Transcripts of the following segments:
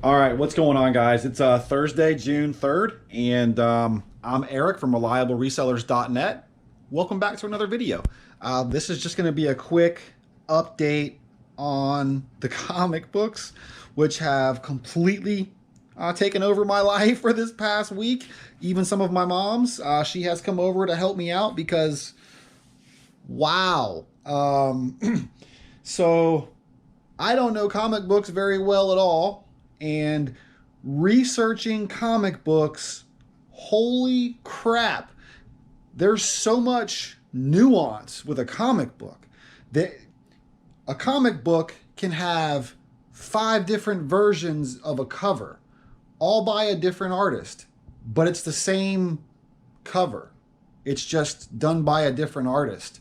All right, what's going on, guys? It's Thursday, June 3rd, and I'm Eric from ReliableResellers.net. Welcome back to another video. This is just going to be a quick update on the comic books, which have completely taken over my life for this past week. Even some of my mom's. She has come over to help me out because, wow. So, I don't know comic books very well at all. And researching comic books, holy crap, there's so much nuance with a comic book. That a comic book can have 5 different versions of a cover, all by a different artist, but it's the same cover. It's just done by a different artist.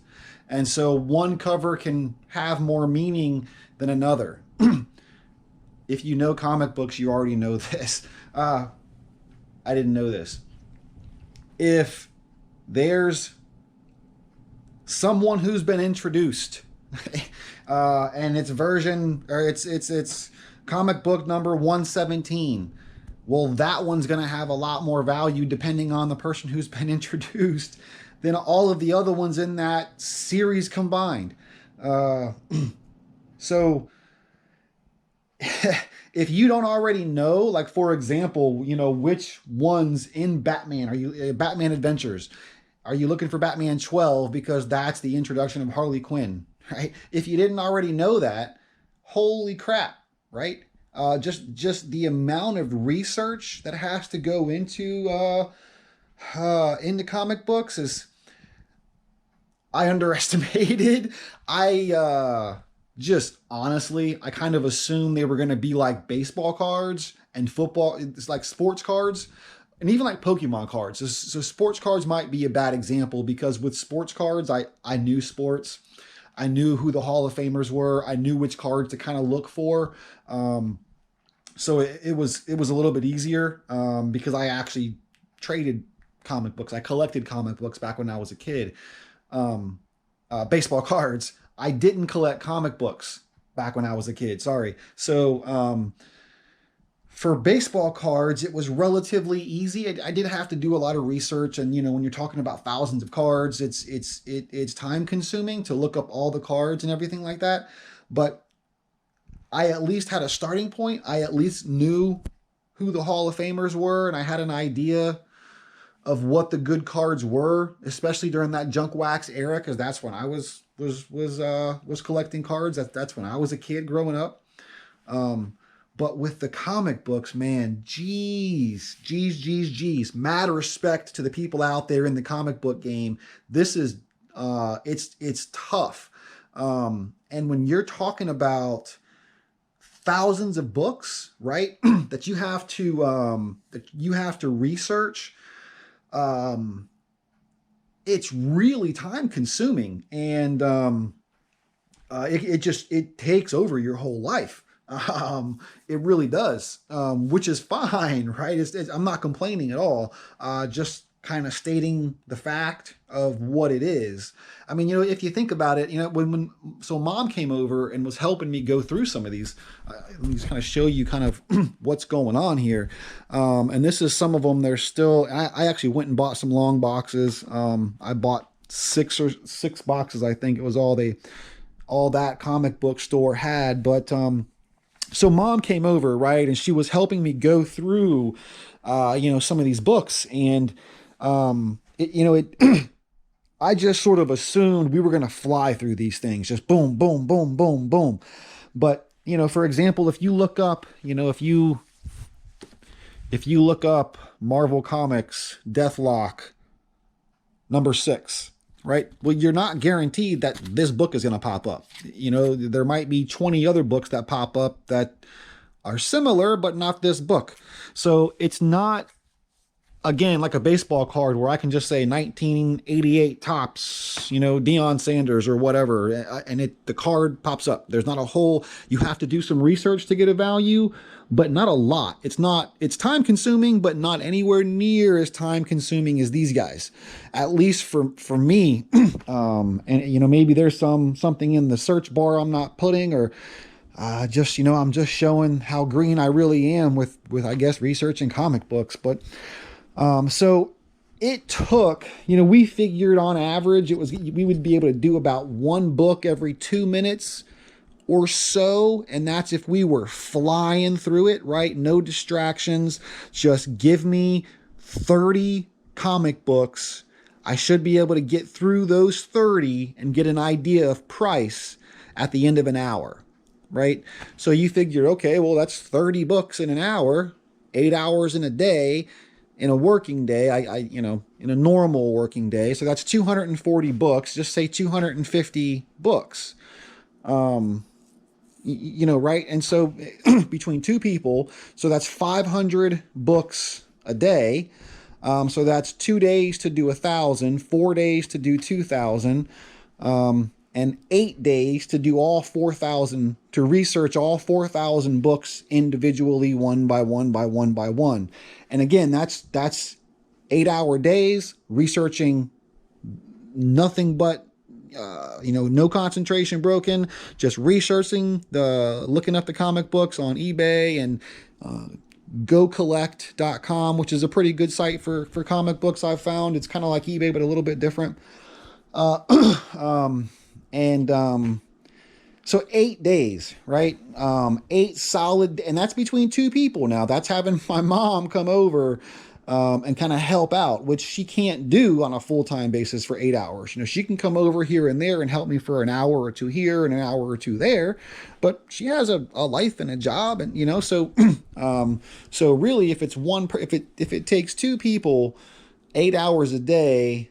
And so one cover can have more meaning than another. If you know comic books, you already know this. I didn't know this. If there's someone who's been introduced, and it's version, or it's comic book number 117, well, that one's going to have a lot more value depending on the person who's been introduced than all of the other ones in that series combined. So if you don't already know, like for example, you know, which ones in Batman are you, Batman Adventures, are you looking for Batman 12 because that's the introduction of Harley Quinn, right? If you didn't already know that, holy crap, right? Just the amount of research that has to go into comic books is, I underestimated. Just honestly, I kind of assumed they were going to be like baseball cards and football. It's like sports cards and even like Pokemon cards. So sports cards might be a bad example because with sports cards, I knew sports. I knew who the Hall of Famers were. I knew which cards to kind of look for. So it was a little bit easier because I actually traded comic books. I collected comic books back when I was a kid. Baseball cards. I didn't collect comic books back when I was a kid. Sorry. So for baseball cards, it was relatively easy. I did have to do a lot of research, and you know, when you're talking about thousands of cards, it's time consuming to look up all the cards and everything like that. But I at least had a starting point. I at least knew who the Hall of Famers were, and I had an idea of what the good cards were, especially during that junk wax era, because that's when I was collecting cards. That's when I was a kid growing up. But with the comic books, man, geez. Mad respect to the people out there in the comic book game. This is it's tough. And when you're talking about thousands of books, right, that you have to research. It's really time consuming, and it takes over your whole life. It really does, which is fine, right? I'm not complaining at all. Just kind of stating the fact of what it is. I mean, you know, if you think about it, you know, so mom came over and was helping me go through some of these. Let me just kind of show you kind of what's going on here. And this is some of them. They're still, I actually went and bought some long boxes. I bought six boxes. I think it was all that comic book store had. But so mom came over, right? And she was helping me go through, you know, some of these books. And, I just sort of assumed we were going to fly through these things, just boom, boom, boom, boom, boom. But, you know, for example, if you look up, you know, if you look up Marvel Comics, Deathlock, number 6, right? Well, you're not guaranteed that this book is going to pop up. You know, there might be 20 other books that pop up that are similar, but not this book. So it's not again, like a baseball card where I can just say 1988 tops, you know, Deion Sanders or whatever, and the card pops up. There's not a whole, you have to do some research to get a value, but not a lot. It's time consuming, but not anywhere near as time consuming as these guys, at least for me. And you know, maybe there's something in the search bar I'm not putting, or just, you know, I'm just showing how green I really am with I guess researching comic books. But so it took, you know, we figured on average we would be able to do about one book every 2 minutes or so, and that's if we were flying through it, right? No distractions. Just give me 30 comic books. I should be able to get through those 30 and get an idea of price at the end of an hour, right? So you figure, okay, well, that's 30 books in an hour, 8 hours in a day. In a working day, you know, in a normal working day, so that's 240 books. Just say 250 books, you know, right? And so between two people, so that's 500 books a day. So that's 2 days to do 1,000, 4 days to do 2,000, and 8 days to do all 4,000, to research all 4,000 books individually, one by one by one by one. And again, that's 8-hour days researching nothing but, you know, no concentration broken, just researching looking up the comic books on eBay and gocollect.com, which is a pretty good site for comic books I've found. It's kind of like eBay, but a little bit different. So 8 days, right? 8 solid, and that's between two people. Now that's having my mom come over, and kind of help out, which she can't do on a full-time basis for 8 hours. You know, she can come over here and there and help me for an hour or two here and an hour or two there, but she has a life and a job, and, you know, so, so really if it's if it takes two people 8 hours a day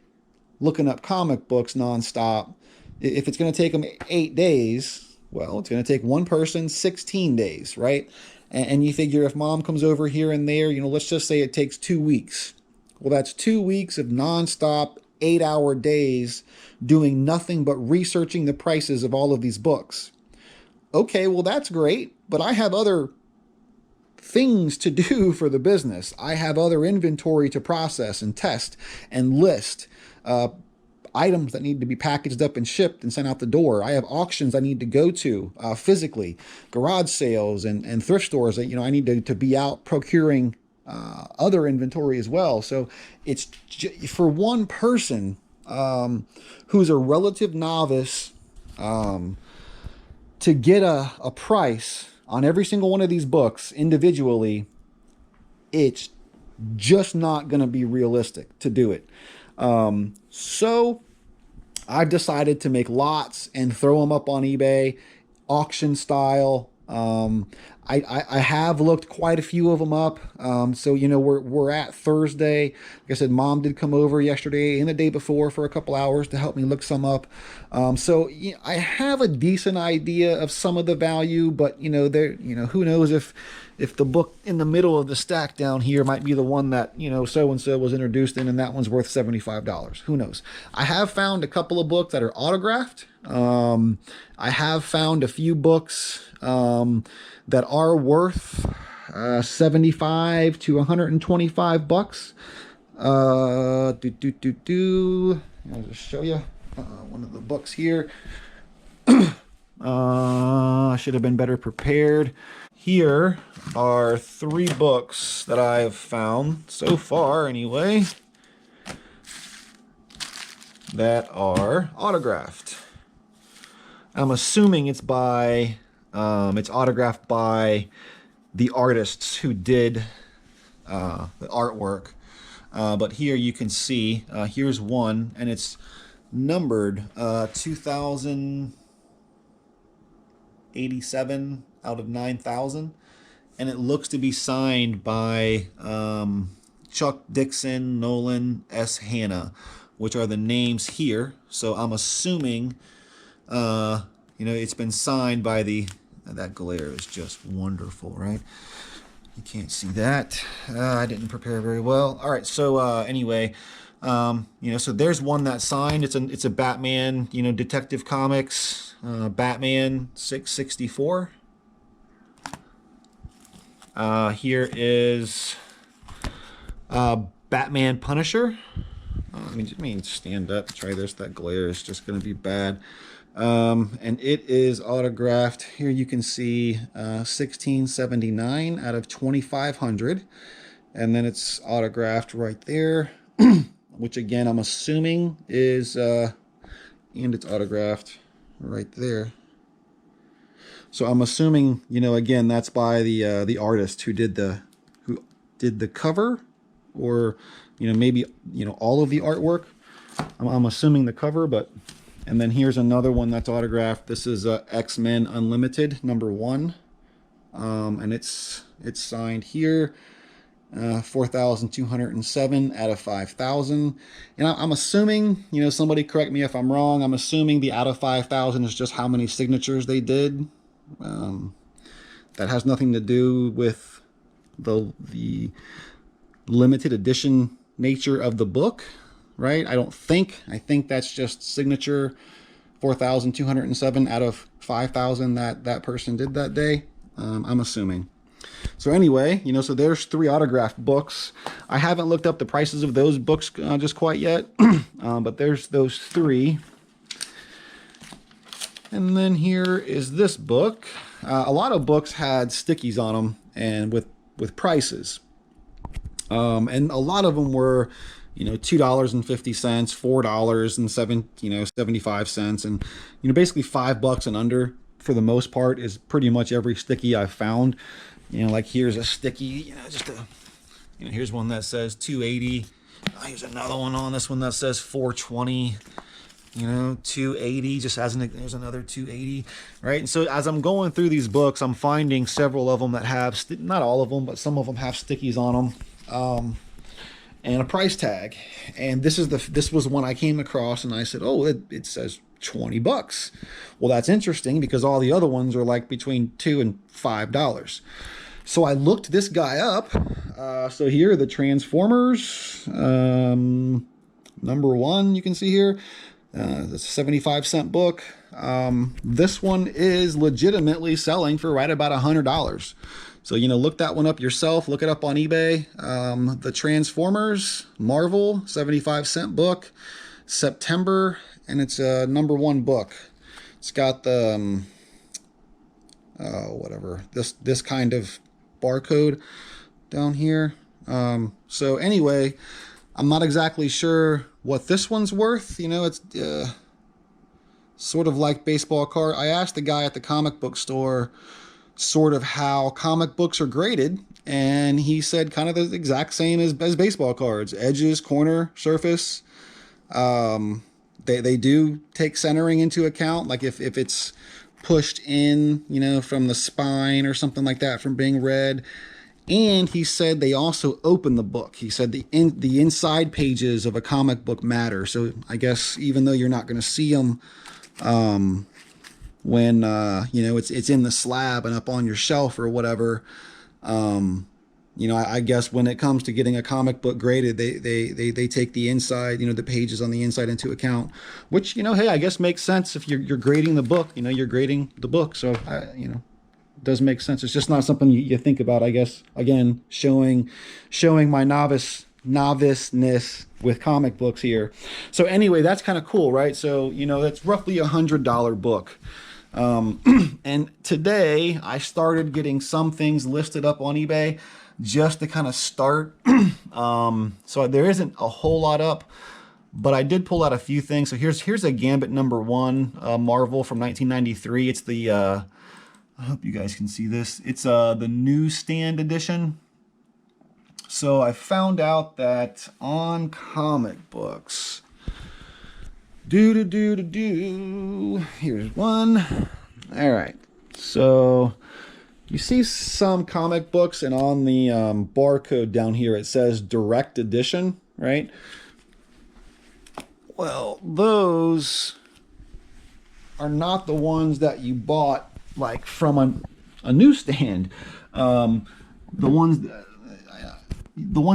looking up comic books nonstop, if it's going to take them 8 days, well, it's going to take one person 16 days, right? And you figure if mom comes over here and there, you know, let's just say it takes 2 weeks. Well, that's 2 weeks of nonstop 8-hour days doing nothing but researching the prices of all of these books. Okay, well, that's great, but I have other things to do for the business. I have other inventory to process and test and list. Items that need to be packaged up and shipped and sent out the door. I have auctions I need to go to physically, garage sales and thrift stores that, you know, I need to be out procuring other inventory as well. So it's for one person who's a relative novice to get a price on every single one of these books individually. It's just not going to be realistic to do it. So I've decided to make lots and throw them up on eBay, auction style. I have looked quite a few of them up. So, you know, we're at Thursday. Like I said, mom did come over yesterday and the day before for a couple hours to help me look some up. So you know, I have a decent idea of some of the value, but you know, who knows if the book in the middle of the stack down here might be the one that, you know, so-and-so was introduced in, and that one's worth $75. Who knows? I have found a couple of books that are autographed. I have found a few books that are worth 75 to 125 bucks. I'll just show you one of the books here. I should have been better prepared. Here are 3 books that I've found so far anyway that are autographed. I'm assuming it's autographed by the artists who did the artwork. But here you can see, here's one, and it's numbered 2087 out of 9,000, and it looks to be signed by Chuck Dixon, Nolan S. Hanna, which are the names here. So I'm assuming, you know, it's been signed by that glare is just wonderful, right? You can't see that. I didn't prepare very well. All right, so anyway, you know, so there's one that's signed. It's a Batman, you know, Detective Comics, Batman 664. Here is Batman Punisher. Let me stand up. Try this. That glare is just going to be bad. And it is autographed. Here you can see 1679 out of 2500. And then it's autographed right there, which again, I'm assuming is, and it's autographed right there. So I'm assuming, you know, again, that's by the artist who did the cover, or, you know, maybe, you know, all of the artwork. I'm assuming the cover, but, and then here's another one that's autographed. This is X-Men Unlimited #1, and it's signed here, 4,207 out of 5,000. And I'm assuming, you know, somebody correct me if I'm wrong, I'm assuming the out of 5,000 is just how many signatures they did. That has nothing to do with the limited edition nature of the book, right? I think that's just signature 4,207 out of 5,000 that person did that day. I'm assuming. So anyway, you know, so there's 3 autographed books. I haven't looked up the prices of those books just quite yet, but there's those 3. And then here is this book. A lot of books had stickies on them and with prices. And a lot of them were, you know, $2.50, $4 and 75 cents. And, you know, basically $5 and under for the most part is pretty much every sticky I've found. You know, like here's a sticky, you know, just a, you know, here's one that says 280. Here's another one on this one that says 420. You know, 280, just as there's another 280, right? And so as I'm going through these books, I'm finding several of them that have, not all of them, but some of them have stickies on them, and a price tag. And this was one I came across, and I said, oh, it says $20. Well, that's interesting because all the other ones are like between $2 and $5. So I looked this guy up. So here are the Transformers, #1, you can see here. It's a 75-cent book. This one is legitimately selling for right about $100. So, you know, look that one up yourself. Look it up on eBay. The Transformers Marvel 75-cent book, September, and it's a #1 book. It's got the whatever, this kind of barcode down here. So anyway, I'm not exactly sure what this one's worth. You know, it's sort of like baseball card. I asked the guy at the comic book store sort of how comic books are graded, and he said kind of the exact same as baseball cards: edges, corner, surface. They do take centering into account, like if it's pushed in, you know, from the spine or something like that from being read. And he said they also open the book. He said the inside pages of a comic book matter. So I guess even though you're not going to see them when you know, it's in the slab and up on your shelf or whatever, you know, I guess when it comes to getting a comic book graded, they take the inside, you know, the pages on the inside into account, which, you know, hey, I guess makes sense if you're grading the book. You know, you're grading the book, so you know, does make sense. It's just not something you think about, I guess. Again, showing my noviceness with comic books here. So anyway, that's kind of cool, right? So, you know, that's roughly $100 book. And today I started getting some things listed up on eBay just to kind of start. So there isn't a whole lot up, but I did pull out a few things. So here's a Gambit #1 Marvel from 1993. It's the I hope you guys can see this. It's the newsstand edition. So I found out that on comic books, here's one. All right. So you see some comic books, and on the barcode down here it says direct edition, right? Well, those are not the ones that you bought like from a newsstand. The ones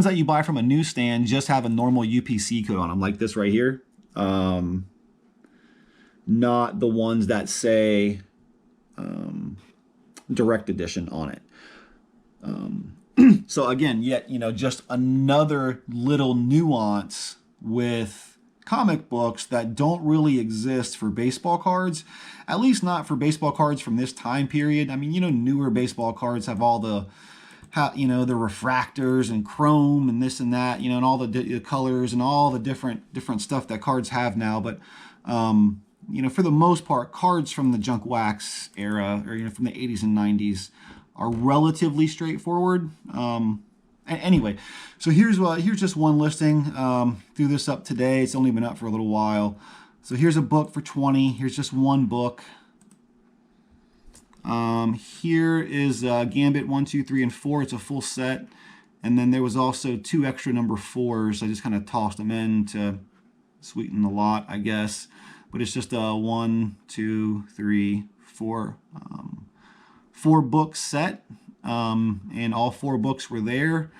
that you buy from a newsstand just have a normal UPC code on them, like this right here. Not the ones that say direct edition on it. So again, yet, you know, just another little nuance with comic books that don't really exist for baseball cards, at least not for baseball cards from this time period. I mean, you know, newer baseball cards have all the, you know, the refractors and chrome and this and that, you know, and all the colors and all the different stuff that cards have now. But, you know, for the most part, cards from the junk wax era, or, you know, from the 80s and 90s, are relatively straightforward. Anyway, so here's just one listing. Threw this up today. It's only been up for a little while. So here's a book for 20. Here's just one book. Here is Gambit 1, 2, 3, and 4. It's a full set. And then there was also 2 extra number 4s. I just kind of tossed them in to sweeten the lot, I guess. But it's just a 1, 2, 3, 4 4-book set, and all 4 books were there.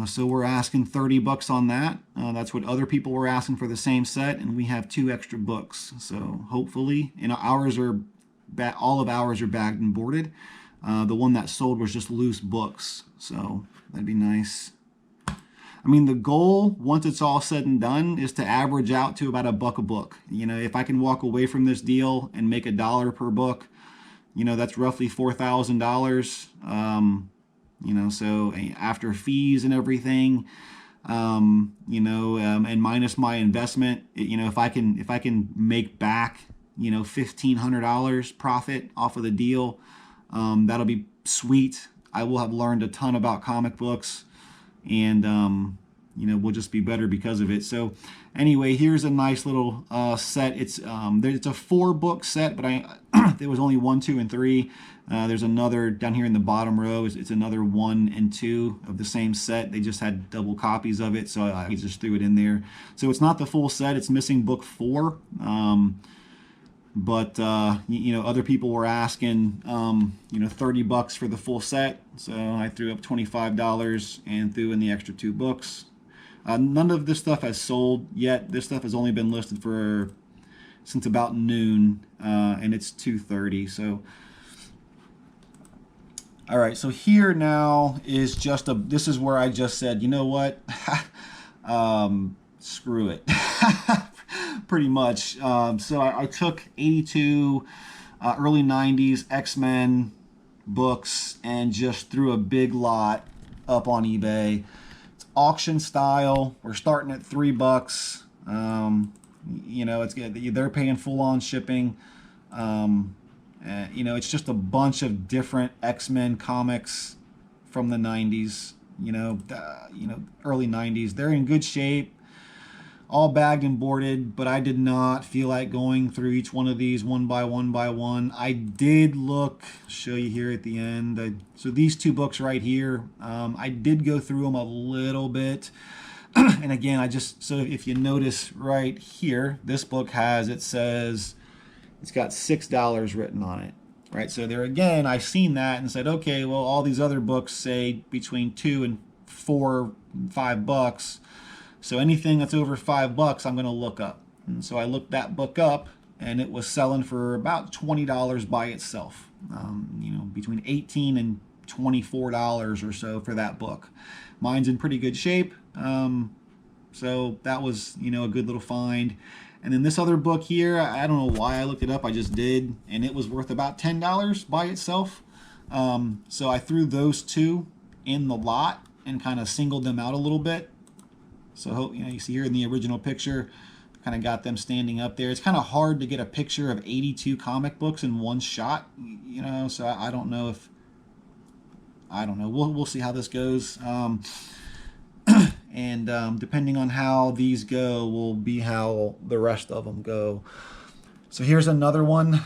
So we're asking $30 on that. That's what other people were asking for the same set, and we have 2 extra books. So hopefully, and ours are all of ours are bagged and boarded. The one that sold was just loose books, so that'd be nice. I mean, the goal, once it's all said and done, is to average out to about $1 a book. You know, if I can walk away from this deal and make $1 per book, you know, that's roughly $4,000. You know, so after fees and everything, you know, and minus my investment, you know, if I can make back, you know, $1,500 profit off of the deal, that'll be sweet. I will have learned a ton about comic books, and you know, we'll just be better because of it. So anyway, here's a nice little set. It's a 4-book set, but there was only 1, 2, and 3. There's another down here in the bottom row. It's another 1 and 2 of the same set. They just had double copies of it, so I just threw it in there. So it's not the full set. It's missing book 4. But you know, other people were asking, you know, $30 for the full set. So I threw up $25 and threw in the extra 2 books. None of this stuff has sold yet. This stuff has only been listed since about noon, and it's 2:30. So, all right. So here now is this is where I just said, you know what, screw it. Pretty much. So I took 82 early 90s X-Men books and just threw a big lot up on eBay. It's auction style. We're starting at $3. You know, it's good. They're paying full-on shipping. You know, it's just a bunch of different X-Men comics from the 90s. You know, early 90s. They're in good shape. All bagged and boarded, but I did not feel like going through each one of these one by one. I did look, show you here at the end. So these 2 books right here, I did go through them a little bit. And again, so if you notice right here, this book it says, it's got $6 written on it, right? So there again, I've seen that and said, okay, well, all these other books say between $2 and $4, $5. So anything that's over $5, I'm going to look up. And so I looked that book up, and it was selling for about $20 by itself. You know, between $18 and $24 or so for that book. Mine's in pretty good shape. So that was, you know, a good little find. And then this other book here, I don't know why I looked it up. I just did, and it was worth about $10 by itself. So I threw those 2 in the lot and kind of singled them out a little bit. So, you know, you see here in the original picture, kind of got them standing up there. It's kind of hard to get a picture of 82 comic books in one shot, you know, so I don't know. We'll see how this goes. And depending on how these go will be how the rest of them go. So here's another one.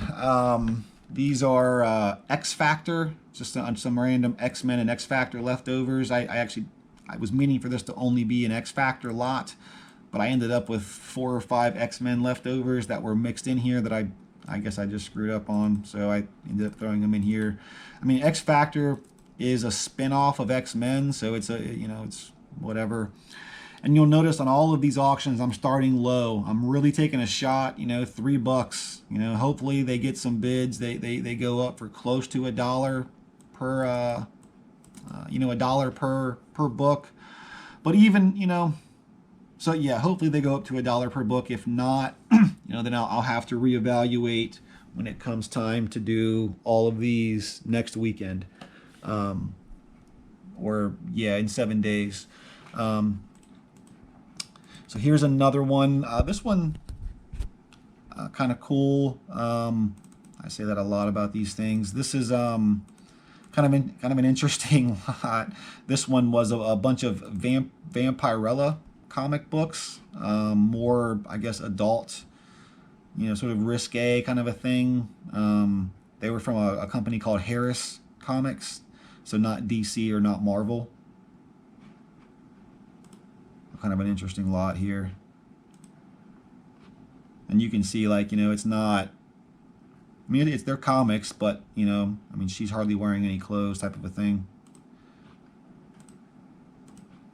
These are X Factor, just on some random X-Men and X Factor leftovers. I was meaning for this to only be an X Factor lot, but I ended up with 4 or 5 X-Men leftovers that were mixed in here that I guess I just screwed up on, so I ended up throwing them in here. I mean, X Factor is a spin-off of X-Men, so it's it's whatever. And you'll notice on all of these auctions, I'm starting low. I'm really taking a shot, $3. Hopefully they get some bids. They go up for close to $1 per, $1 per book. But even, so yeah, hopefully they go up to $1 per book. If not, then I'll have to reevaluate when it comes time to do all of these next weekend. Or yeah, in 7 days. So here's another one. This one, kind of cool. I say that a lot about these things. This is kind of an interesting lot. This one was a bunch of Vampirella comic books, more I guess adult, sort of risque kind of a thing. They were from a company called Harris Comics, so not DC or not Marvel. Kind of an interesting lot here, and you can see it's not, it's their comics, but she's hardly wearing any clothes type of a thing,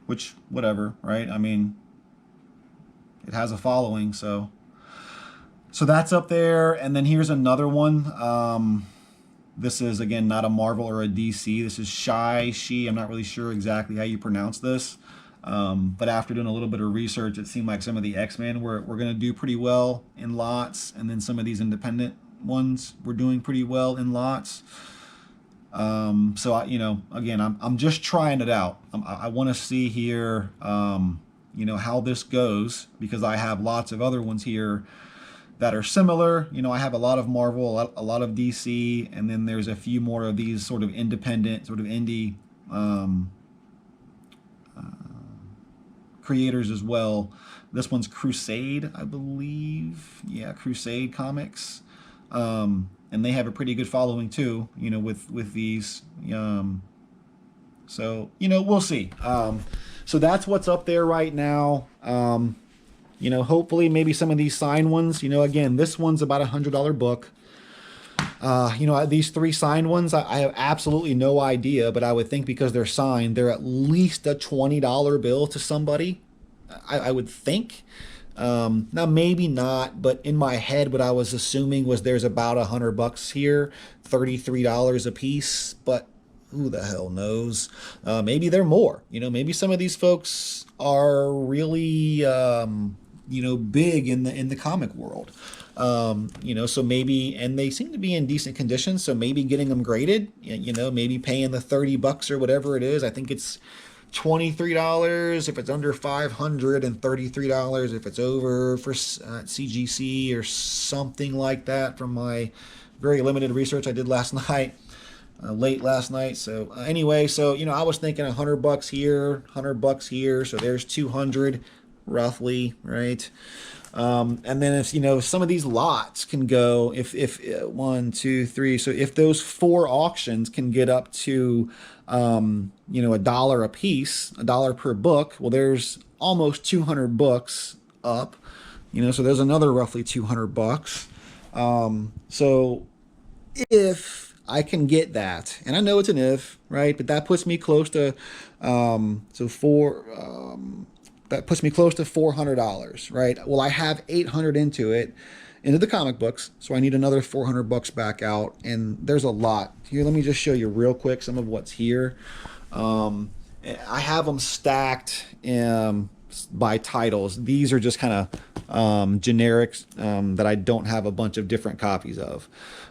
which whatever, right? It has a following, so that's up there. And then here's another one. This is again not a Marvel or a DC. This is She. I'm not really sure exactly how you pronounce this. But after doing a little bit of research, it seemed like some of the X-Men were going to do pretty well in lots, and then some of these independent ones were doing pretty well in lots. So again, I'm just trying it out. I want to see here, how this goes, because I have lots of other ones here that are similar. I have a lot of Marvel, a lot of DC, and then there's a few more of these sort of independent, sort of indie, creators as well. This one's Crusade, I believe. Yeah, Crusade Comics. And they have a pretty good following too, with these. So, we'll see. So that's what's up there right now. Hopefully maybe some of these signed ones, again, this one's about $100 book. These 3 signed ones, I have absolutely no idea, but I would think because they're signed, they're at least a $20 bill to somebody. I would think. Now maybe not, but in my head, what I was assuming was there's about $100 here, $33 a piece, but who the hell knows? Maybe they're more. Maybe some of these folks are really, big in the comic world. So maybe, and they seem to be in decent condition, so maybe getting them graded, maybe paying the $30 or whatever it is. I think it's $23 if it's under 500 and $33 if it's over for CGC or something like that, from my very limited research I did last night, late last night. So anyway, so I was thinking $100 here, $100 here, so there's 200 roughly, right? And then if some of these lots can go, if 1, 2, 3, so if those 4 auctions can get up to $1 a piece, $1 per book, well, there's almost 200 books up, so there's another roughly $200. So if I can get that, and I know it's an if, right, but that puts me close to that puts me close to $400, right? Well, I have 800 into the comic books, so I need another $400 back out, and there's a lot here. Let me just show you real quick some of what's here. I have them stacked by titles. These are just kind of generics that I don't have a bunch of different copies of.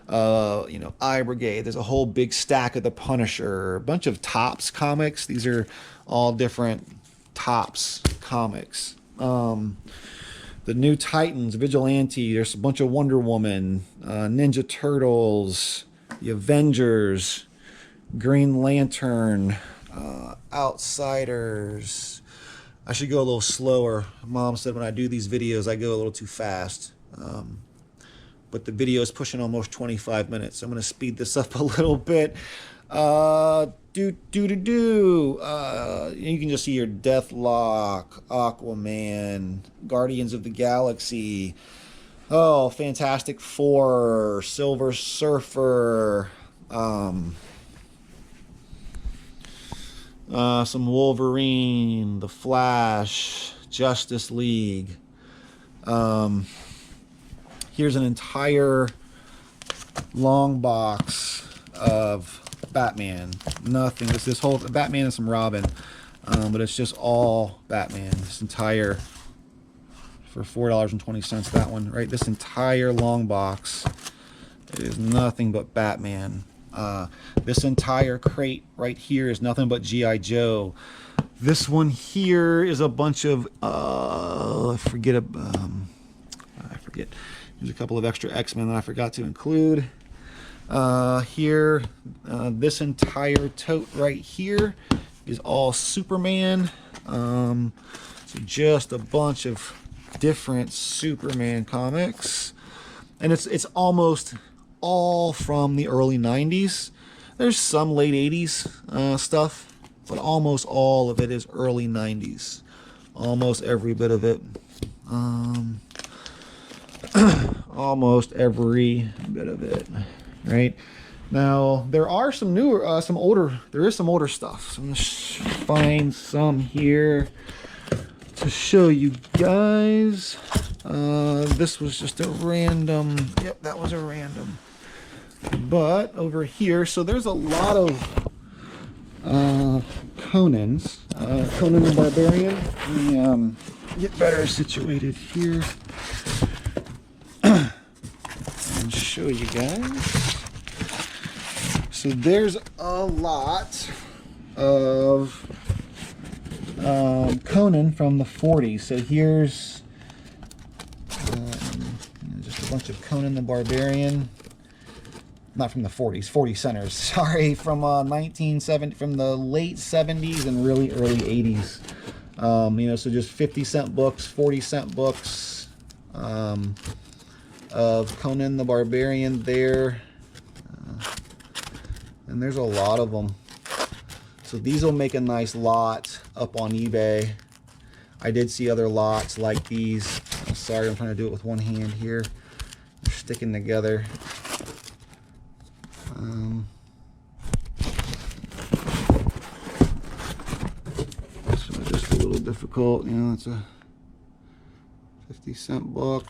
I Brigade, there's a whole big stack of the Punisher, a bunch of Topps comics. These are all different Topps comics. The New Titans, Vigilante, there's a bunch of Wonder Woman, Ninja Turtles, the Avengers, Green Lantern, Outsiders. I should go a little slower. Mom said when I do these videos, I go a little too fast. But the video is pushing almost 25 minutes, so I'm going to speed this up a little bit. You can just see your Deathlock, Aquaman, Guardians of the Galaxy, Fantastic Four, Silver Surfer, Some Wolverine, The Flash, Justice League. Here's an entire long box of Batman. Nothing. This whole Batman and some Robin, but it's just all Batman. This entire, for $4.20. That one, right? This entire long box is nothing but Batman. This entire crate right here is nothing but G.I. Joe. This one here is a bunch of I forget. There's a couple of extra X-Men that I forgot to include. Here, this entire tote right here is all Superman. So just a bunch of different Superman comics, and it's almost all from the early 90s. There's some late 80s stuff, but almost all of it is early 90s. Almost every bit of it. Almost every bit of it, right? Now there are some newer, there is some older stuff. So I'm gonna find some here to show you guys. This was just a random, yep, that was a random. But over here, so there's a lot of Conans, Conan the Barbarian. Let me get better situated here and show you guys. So there's a lot of Conan from the 40s. So here's just a bunch of Conan the Barbarian. Not from the 40s, 40 centers. Sorry, from 1970, from the late 70s and really early 80s. You know, so just 50-cent books, 40-cent books of Conan the Barbarian there. And there's a lot of them. So these will make a nice lot up on eBay. I did see other lots like these. Oh, sorry, I'm trying to do it with one hand here. They're sticking together. So just a little difficult, you know, it's a 50-cent book.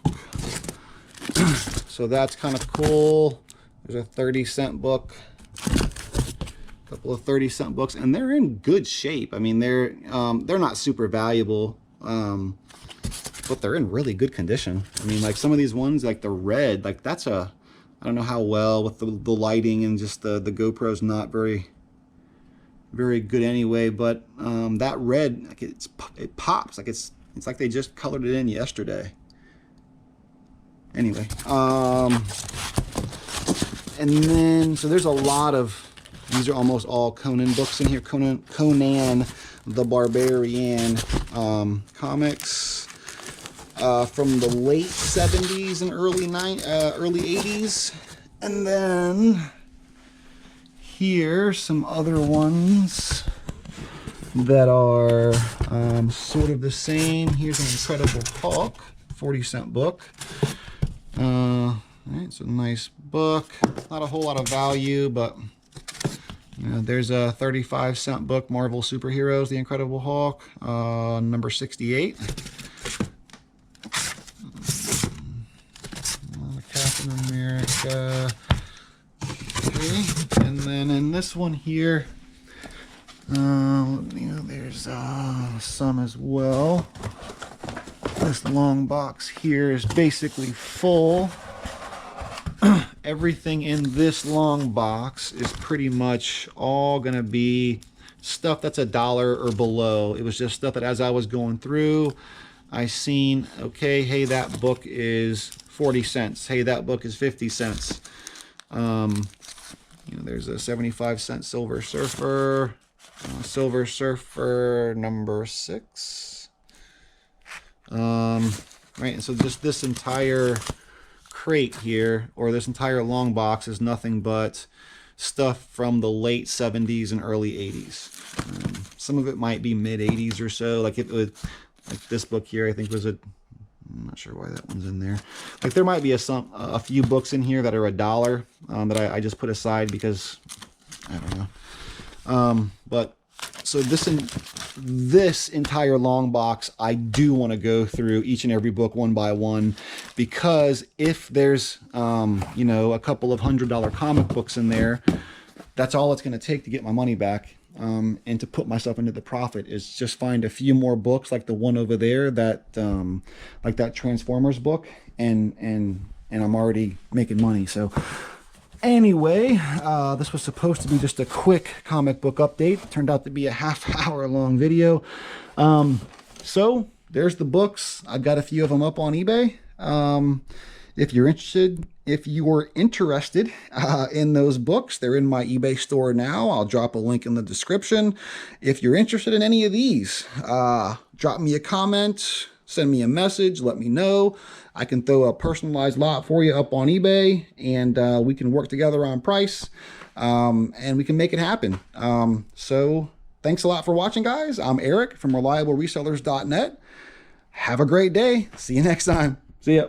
So that's kind of cool. There's a 30-cent book. A couple of 30-cent books, and they're in good shape. I mean, they're not super valuable, but they're in really good condition. I mean, like some of these ones, like the red, like that's a, I don't know how well with the lighting and just the GoPro's not very good anyway, but that red, like it pops, like it's like they just colored it in yesterday. Anyway, and then so there's a lot of, these are almost all Conan books in here. Conan the Barbarian comics from the late 70s and early 80s. And then here some other ones that are sort of the same. Here's an Incredible Hulk, 40-cent book. It's a nice book. Not a whole lot of value, but there's a 35-cent book, Marvel Superheroes, The Incredible Hulk, number 68. Captain America. Okay, and then in this one here, there's some as well. This long box here is basically full. Everything in this long box is pretty much all gonna be stuff that's $1 or below. It was just stuff that as I was going through, I seen, okay, hey, that book is 40 cents. Hey, that book is 50 cents. There's a 75-cent Silver Surfer, Silver Surfer number 6. Right, and so just this entire crate here, or this entire long box, is nothing but stuff from the late 70s and early 80s. Some of it might be mid 80s or so. Like it would, like this book here, I think was a, I'm not sure why that one's in there. Like there might be a few books in here that are $1 that I just put aside because I don't know. But So this entire long box, I do want to go through each and every book one by one, because if there's, you know, a couple of $100 comic books in there, that's all it's going to take to get my money back. And to put myself into the profit is just find a few more books like the one over there, that like that Transformers book, and I'm already making money. So anyway, this was supposed to be just a quick comic book update. It turned out to be a half-hour long video. So there's the books. I've got a few of them up on eBay. If you're interested in those books, they're in my eBay store now. I'll drop a link in the description. If you're interested in any of these, drop me a comment, send me a message, let me know. I can throw a personalized lot for you up on eBay, and we can work together on price, and we can make it happen. So thanks a lot for watching, guys. I'm Eric from ReliableResellers.net. Have a great day. See you next time. See ya.